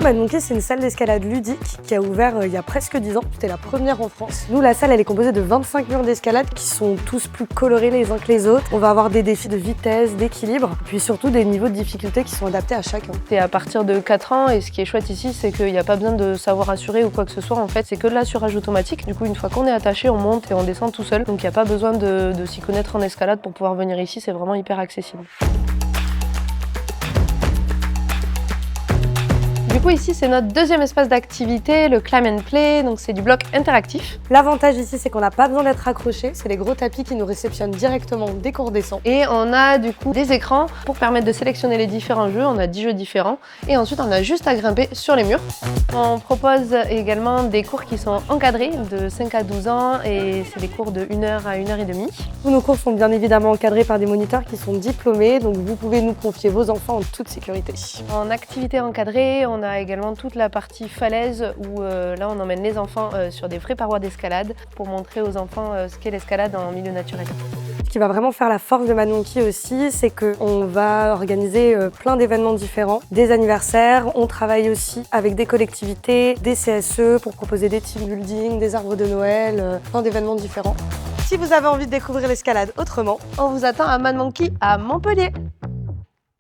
Mad Monkey, c'est une salle d'escalade ludique qui a ouvert il y a presque 10 ans. C'était la première en France. Nous, la salle, elle est composée de 25 murs d'escalade qui sont tous plus colorés les uns que les autres. On va avoir des défis de vitesse, d'équilibre, puis surtout des niveaux de difficulté qui sont adaptés à chacun. C'est à partir de 4 ans et ce qui est chouette ici, c'est qu'il n'y a pas besoin de savoir assurer ou quoi que ce soit. En fait, c'est que de l'assurage automatique. Du coup, une fois qu'on est attaché, on monte et on descend tout seul. Donc il n'y a pas besoin de s'y connaître en escalade pour pouvoir venir ici. C'est vraiment hyper accessible. Du coup, ici, c'est notre deuxième espace d'activité, le Climb and Play, donc c'est du bloc interactif. L'avantage ici, c'est qu'on n'a pas besoin d'être accroché, c'est les gros tapis qui nous réceptionnent directement dès qu'on redescend. Et on a du coup des écrans pour permettre de sélectionner les différents jeux, on a 10 jeux différents, et ensuite on a juste à grimper sur les murs. On propose également des cours qui sont encadrés de 5 à 12 ans, et c'est des cours de 1 heure à 1 heure et demie. Tous nos cours sont bien évidemment encadrés par des moniteurs qui sont diplômés, donc vous pouvez nous confier vos enfants en toute sécurité. En activité encadrée, on a également toute la partie falaise où là on emmène les enfants sur des vraies parois d'escalade pour montrer aux enfants ce qu'est l'escalade en milieu naturel. Ce qui va vraiment faire la force de Mad Monkey aussi, c'est qu'on va organiser plein d'événements différents, des anniversaires, on travaille aussi avec des collectivités, des CSE pour proposer des team building, des arbres de Noël, plein d'événements différents. Si vous avez envie de découvrir l'escalade autrement, On vous attend à Mad Monkey à Montpellier.